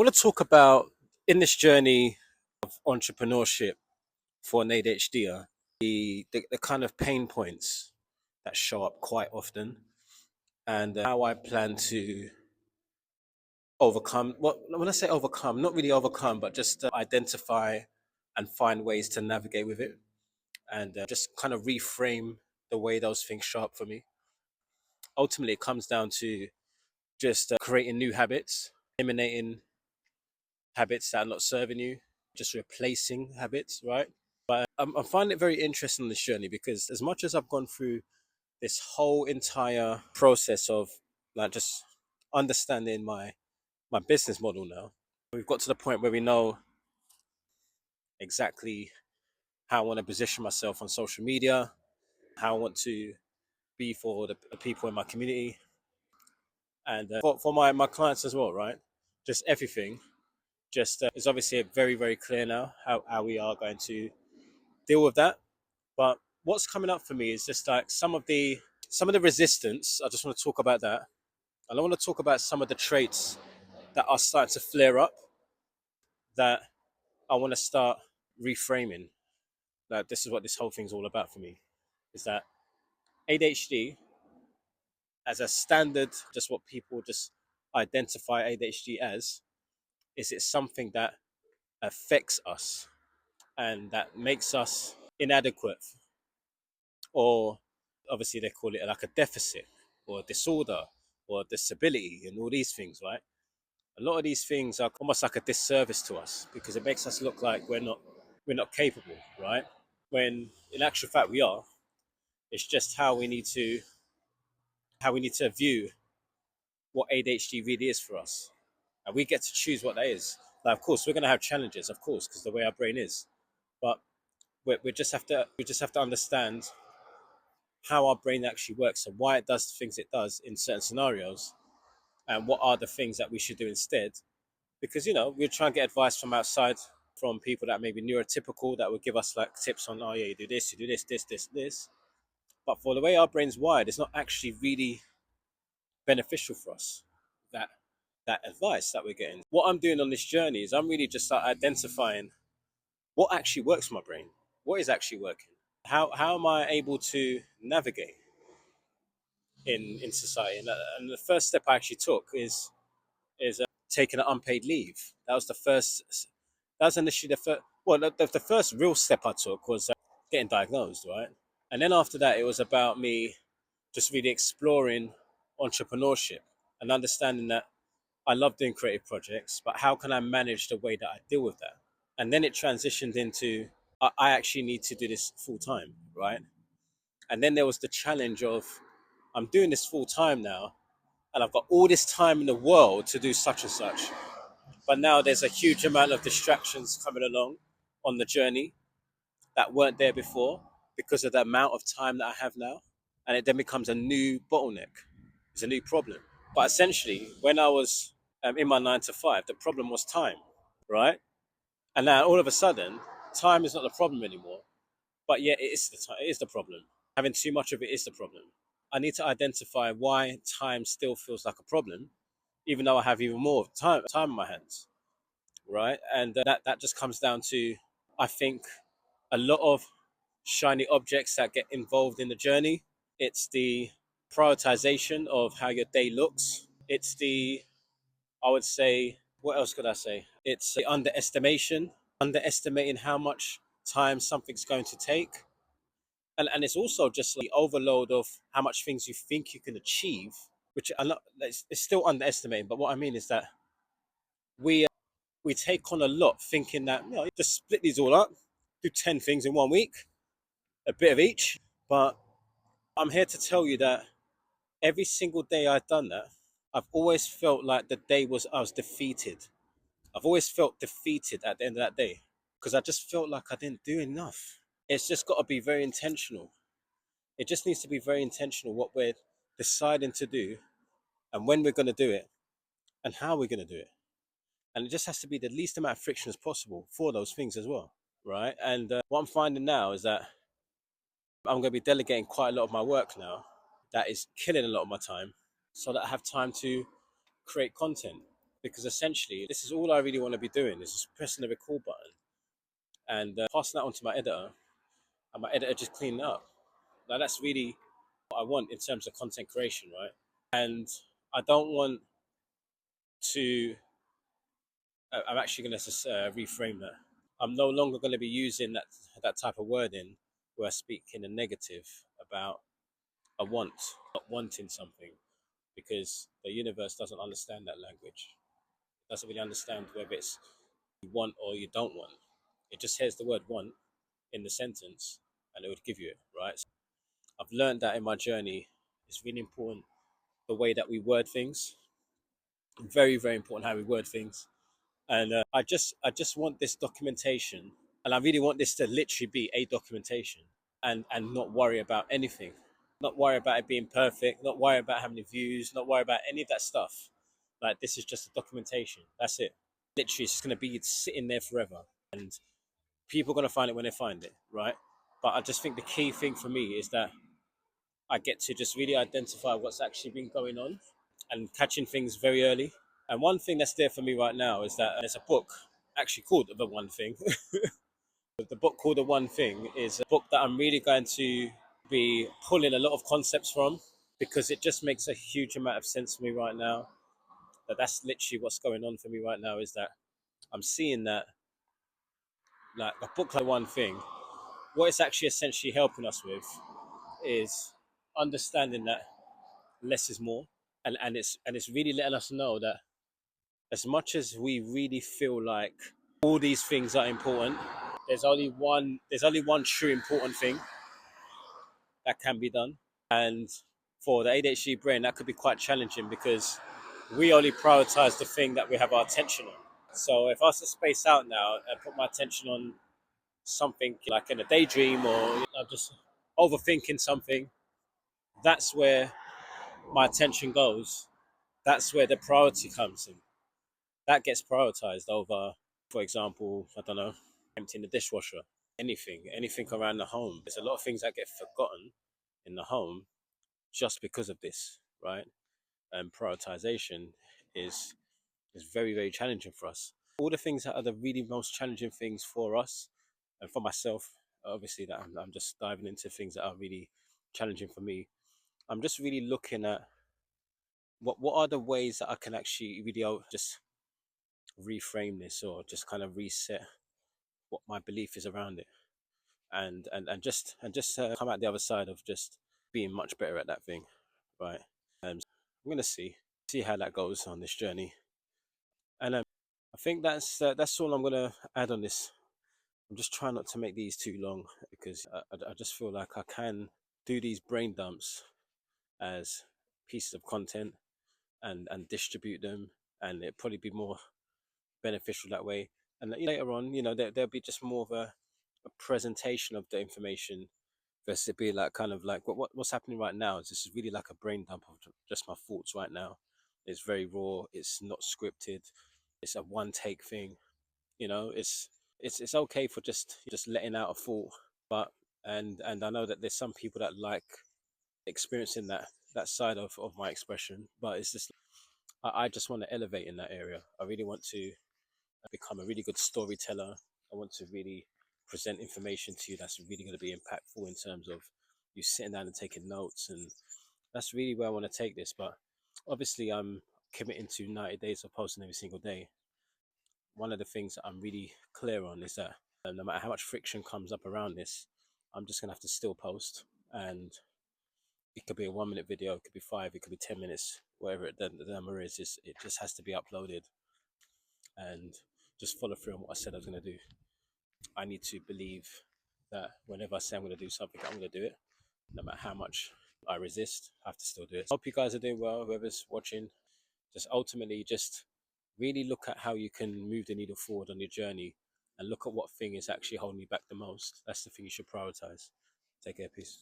I want to talk about in this journey of entrepreneurship for an ADHDer, the kind of pain points that show up quite often and how I plan to overcome. Well, when I say overcome, not really overcome, but just identify and find ways to navigate with it and just kind of reframe the way those things show up for me. Ultimately, it comes down to just creating new habits, eliminating habits that are not serving you, just replacing habits, right? I'm finding it very interesting on this journey because as much as I've gone through this whole entire process of like just understanding my business model now, we've got to the point where we know exactly how I want to position myself on social media, how I want to be for the people in my community, and for my clients as well, right? Just everything. Just is obviously very, very clear now how we are going to deal with that. But what's coming up for me is just like some of the resistance. I just want to talk about that. And I want to talk about some of the traits that are starting to flare up that I want to start reframing. That this is what this whole thing's all about for me. Is that ADHD as a standard, just what people just identify ADHD as, is it something that affects us and that makes us inadequate, or obviously they call it like a deficit or a disorder or a disability and all these things, right? A lot of these things are almost like a disservice to us because it makes us look like we're not capable, right? When in actual fact we are. It's just how we need to view what ADHD really is for us, and we get to choose what that is. Now, of course, we're going to have challenges, of course, because the way our brain is, but we just have to understand how our brain actually works and why it does the things it does in certain scenarios, and what are the things that we should do instead. Because we're trying to get advice from outside, from people that may be neurotypical, that would give us like tips on, oh yeah, you do this, you do this. But for the way our brain's wired, it's not actually really beneficial for us, that that advice that we're getting. What I'm doing on this journey is I'm really just like identifying what actually works for my brain, what is actually working, how am I able to navigate in society. And the first step I actually took is taking an unpaid leave. That was the first. That was initially the first. Well, the first real step I took was getting diagnosed, right? And then after that, it was about me just really exploring entrepreneurship and understanding that I love doing creative projects, but how can I manage the way that I deal with that? And then it transitioned into I actually need to do this full time, right? And then there was the challenge of I'm doing this full time now, and I've got all this time in the world to do such and such. But now there's a huge amount of distractions coming along on the journey that weren't there before because of the amount of time that I have now. And it then becomes a new bottleneck. It's a new problem. But essentially, when I was in my 9 to 5, the problem was time, right? And now all of a sudden, time is not the problem anymore. But yet it is the problem. Having too much of it is the problem. I need to identify why time still feels like a problem, even though I have even more time in my hands, right? And that just comes down to, I think, a lot of shiny objects that get involved in the journey. It's the prioritization of how your day looks. It's the, I would say, what else could I say? It's the underestimating how much time something's going to take. And it's also just the overload of how much things you think you can achieve, which are not, it's still underestimating. But what I mean is that we we take on a lot, thinking that just split these all up, do 10 things in 1 week, a bit of each. But I'm here to tell you that every single day I've done that, I've always felt like the day was I was defeated. I've always felt defeated at the end of that day because I just felt like I didn't do enough. It's just got to be very intentional. It just needs to be very intentional what we're deciding to do and when we're going to do it and how we're going to do it. And it just has to be the least amount of friction as possible for those things as well, right? And what I'm finding now is that I'm going to be delegating quite a lot of my work now. That is killing a lot of my time, so that I have time to create content. because essentially this is all I really want to be doing is just pressing the record button and passing that on to my editor, and my editor just cleaning it up. Now that's really what I want in terms of content creation, right? And I don't want to. I'm actually going to reframe that. I'm no longer going to be using that type of wording where I speak in a negative about a want, not wanting something, because the universe doesn't understand that language. It doesn't really understand whether it's you want or you don't want. It just hears the word want in the sentence and it would give you it, right? So I've learned that in my journey. It's really important the way that we word things. Very, very important how we word things. And I just want this documentation, and I really want this to literally be a documentation, and not worry about anything, not worry about it being perfect, not worry about how many views, not worry about any of that stuff. Like, this is just a documentation. That's it. Literally, it's going to be sitting there forever, and people are going to find it when they find it, right? But I just think the key thing for me is that I get to just really identify what's actually been going on and catching things very early. And one thing that's there for me right now is that there's a book actually called The One Thing. The book called The One Thing is a book that I'm really going to be pulling a lot of concepts from, because it just makes a huge amount of sense for me right now. That's literally what's going on for me right now, is that I'm seeing that, like, a book like One Thing, what it's actually essentially helping us with is understanding that less is more. And it's really letting us know that as much as we really feel like all these things are important, there's only one true important thing that can be done. And for the ADHD brain, that could be quite challenging because we only prioritize the thing that we have our attention on. So if I was to space out now and put my attention on something like in a daydream, or just overthinking something, that's where my attention goes. That's where the priority comes in. That gets prioritized over, for example, I don't know, emptying the dishwasher, anything around the home. There's a lot of things that get forgotten in the home just because of this, right? And prioritization is is very, very challenging for us. All the things that are the really most challenging things for us and for myself, obviously, that I'm just diving into things that are really challenging for me. I'm just really looking at what are the ways that I can actually really just reframe this, or just kind of reset what my belief is around it, and just come out the other side of just being much better at that thing, right? I'm gonna see how that goes on this journey, and I think that's all I'm gonna add on this. I'm just trying not to make these too long, because I just feel like I can do these brain dumps as pieces of content, and distribute them, and it'd probably be more beneficial that way. And later on, there'll be just more of a presentation of the information, versus it be like kind of like what's happening right now is this is really like a brain dump of just my thoughts right now. It's very raw. It's not scripted. It's a one take thing. It's okay for just letting out a thought, but and I know that there's some people that like experiencing that side of my expression, but it's just I just want to elevate in that area. I really want to become a really good storyteller. I want to really present information to you that's really going to be impactful in terms of you sitting down and taking notes. And that's really where I want to take this. But obviously, I'm committing to 90 days of posting every single day. One of the things that I'm really clear on is that no matter how much friction comes up around this, I'm just going to have to still post. And it could be a 1 minute video, it could be five, it could be 10 minutes, whatever the number is. It just has to be uploaded, and just follow through on what I said I was going to do. I need to believe that whenever I say I'm going to do something, I'm going to do it. No matter how much I resist, I have to still do it. Hope you guys are doing well, whoever's watching. Just ultimately, just really look at how you can move the needle forward on your journey, and look at what thing is actually holding you back the most. That's the thing you should prioritize. Take care, peace.